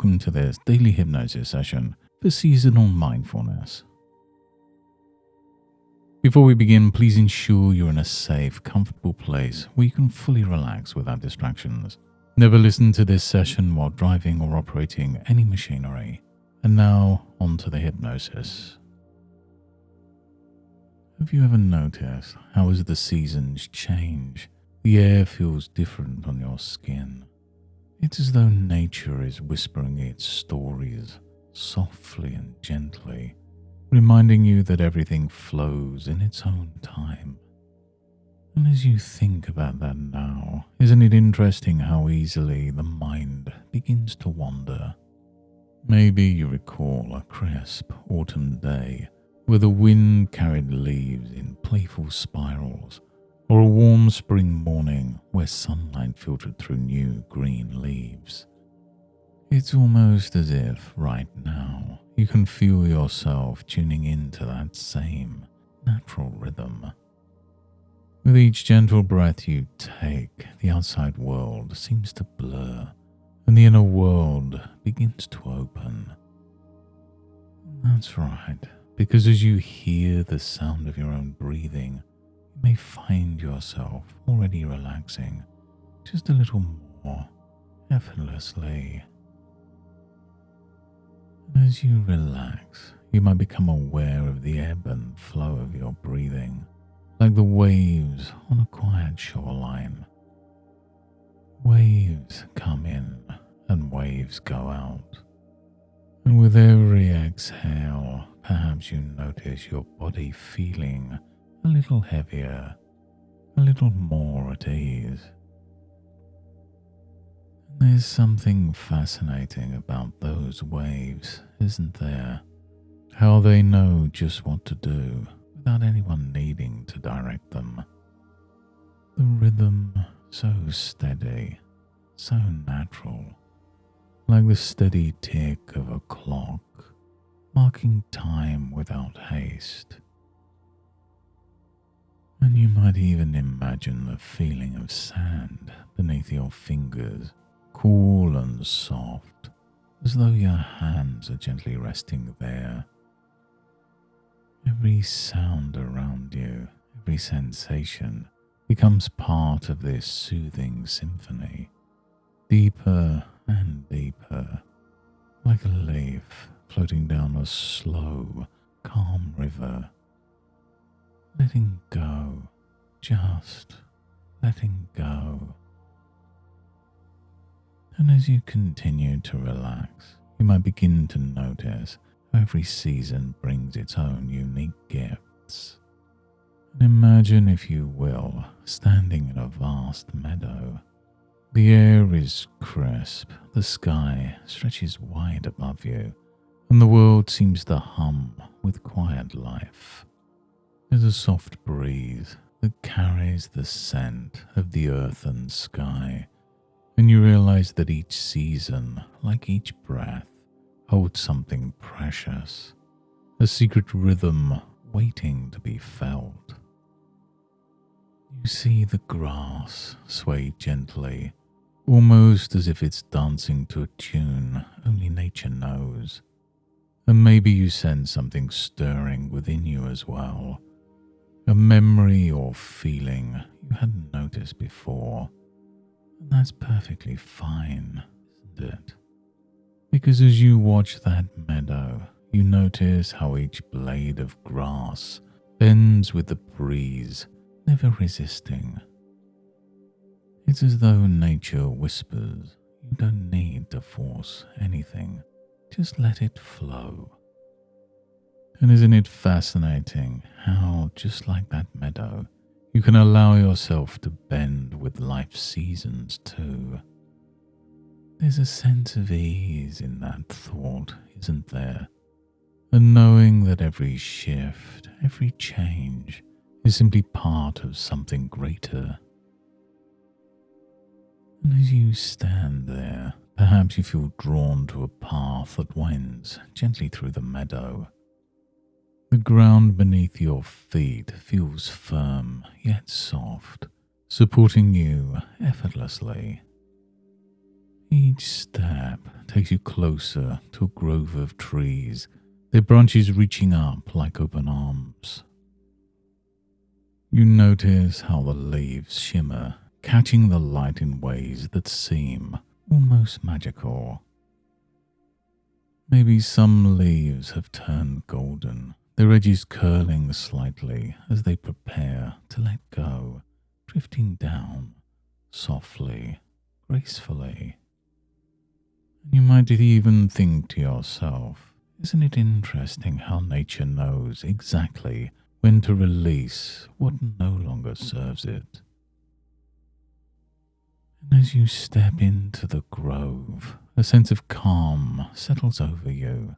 welcome to this daily hypnosis session for seasonal mindfulness. Before we begin, please ensure you're in a safe, comfortable place where you can fully relax without distractions. Never listen to this session while driving or operating any machinery. And now, on to the hypnosis. Have you ever noticed how as the seasons change, the air feels different on your skin? It's as though nature is whispering its stories softly and gently, reminding you that everything flows in its own time. And as you think about that now, isn't it interesting how easily the mind begins to wander? Maybe you recall a crisp autumn day where the wind carried leaves in playful spirals, or a warm spring morning where sunlight filtered through new green leaves. It's almost as if right now you can feel yourself tuning into that same natural rhythm. With each gentle breath you take, the outside world seems to blur and the inner world begins to open. That's right, because as you hear the sound of your own breathing, you may find yourself already relaxing just a little more effortlessly. And as you relax, you might become aware of the ebb and flow of your breathing, like the waves on a quiet shoreline. Waves come in and waves go out. And with every exhale, perhaps you notice your body feeling a little heavier, a little more at ease. There's something fascinating about those waves, isn't there? How they know just what to do without anyone needing to direct them. The rhythm so steady, so natural, like the steady tick of a clock, marking time without haste. And you might even imagine the feeling of sand beneath your fingers, cool and soft, as though your hands are gently resting there. Every sound around you, every sensation becomes part of this soothing symphony, deeper and deeper, like a leaf floating down a slow, calm river. Letting go, just letting go. And as you continue to relax, you might begin to notice how every season brings its own unique gifts. And imagine, if you will, standing in a vast meadow. The air is crisp, the sky stretches wide above you, and the world seems to hum with quiet life. There's a soft breeze that carries the scent of the earth and sky, and you realize that each season, like each breath, holds something precious, a secret rhythm waiting to be felt. You see the grass sway gently, almost as if it's dancing to a tune only nature knows. And maybe you sense something stirring within you as well, a memory or feeling you hadn't noticed before. And that's perfectly fine, isn't it? Because as you watch that meadow, you notice how each blade of grass bends with the breeze, never resisting. It's as though nature whispers, you don't need to force anything, just let it flow. And isn't it fascinating how, just like that meadow, you can allow yourself to bend with life's seasons too? There's a sense of ease in that thought, isn't there? And knowing that every shift, every change is simply part of something greater. And as you stand there, perhaps you feel drawn to a path that winds gently through the meadow. The ground beneath your feet feels firm yet soft, supporting you effortlessly. Each step takes you closer to a grove of trees, their branches reaching up like open arms. You notice how the leaves shimmer, catching the light in ways that seem almost magical. Maybe some leaves have turned golden, their edges curling slightly as they prepare to let go, drifting down softly, gracefully. You might even think to yourself, isn't it interesting how nature knows exactly when to release what no longer serves it? And as you step into the grove, a sense of calm settles over you.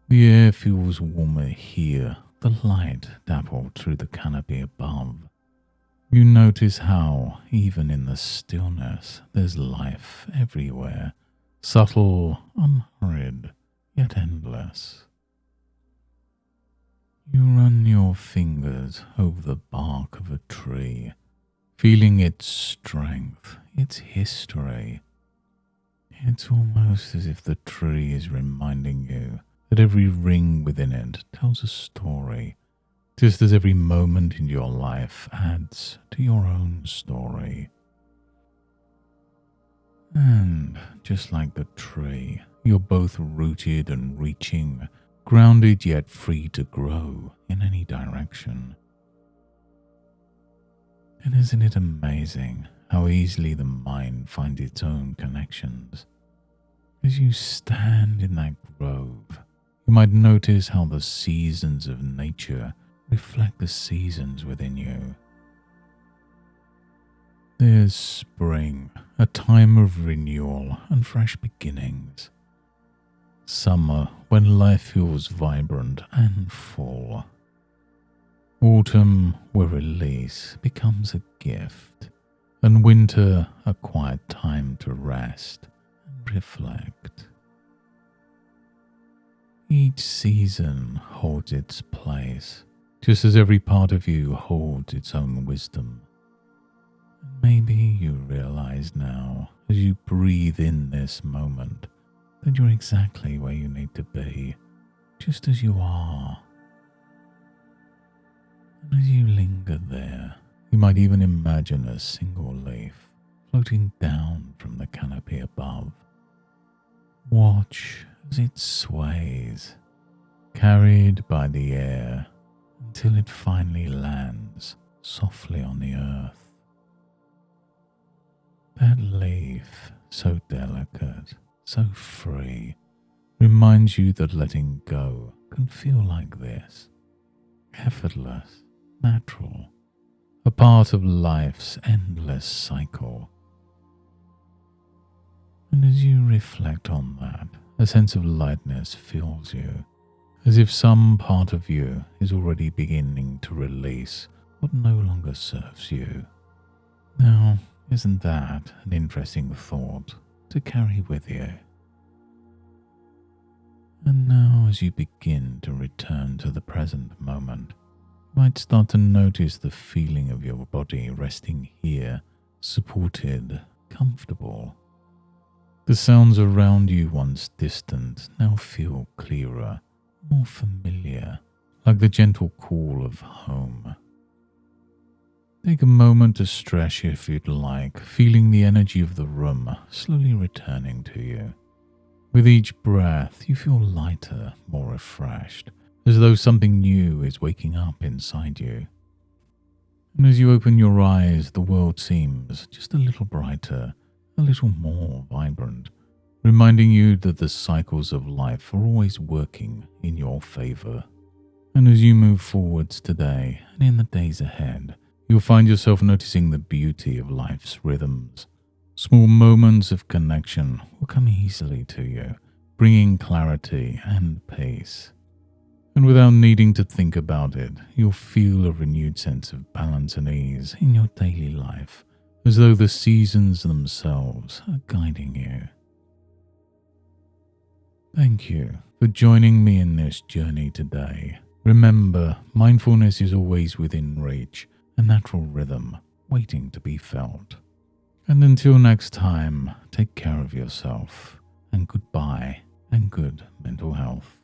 The air feels warmer here, the light dappled through the canopy above. You notice how, even in the stillness, there's life everywhere, subtle, unhurried, yet endless. You run your fingers over the bark of a tree, feeling its strength, its history. It's almost as if the tree is reminding you that every ring within it tells a story, just as every moment in your life adds to your own story. And just like the tree, you're both rooted and reaching, grounded yet free to grow in any direction. And isn't it amazing how easily the mind finds its own connections? As you stand in that grove, you might notice how the seasons of nature reflect the seasons within you. There's spring, a time of renewal and fresh beginnings. Summer, when life feels vibrant and full. Autumn, where release becomes a gift. And winter, a quiet time to rest and reflect. Each season holds its place, just as every part of you holds its own wisdom. Maybe you realize now, as you breathe in this moment, that you're exactly where you need to be, just as you are. And as you linger there, you might even imagine a single leaf floating down from the canopy above. Watch as it sways, carried by the air, until it finally lands softly on the earth. That leaf, so delicate, so free, reminds you that letting go can feel like this, effortless, natural, a part of life's endless cycle. And as you reflect on that, a sense of lightness fills you, as if some part of you is already beginning to release what no longer serves you. Now, isn't that an interesting thought to carry with you? And now, as you begin to return to the present moment, you might start to notice the feeling of your body resting here, supported, comfortable. The sounds around you, once distant, now feel clearer, more familiar, like the gentle call of home. Take a moment to stretch if you'd like, feeling the energy of the room slowly returning to you. With each breath, you feel lighter, more refreshed, as though something new is waking up inside you. And as you open your eyes, the world seems just a little brighter, a little more vibrant, reminding you that the cycles of life are always working in your favor. And as you move forwards today and in the days ahead, you'll find yourself noticing the beauty of life's rhythms. Small moments of connection will come easily to you, bringing clarity and peace. And without needing to think about it, you'll feel a renewed sense of balance and ease in your daily life, as though the seasons themselves are guiding you. Thank you for joining me in this journey today. Remember, mindfulness is always within reach, a natural rhythm waiting to be felt. And until next time, take care of yourself, and goodbye and good mental health.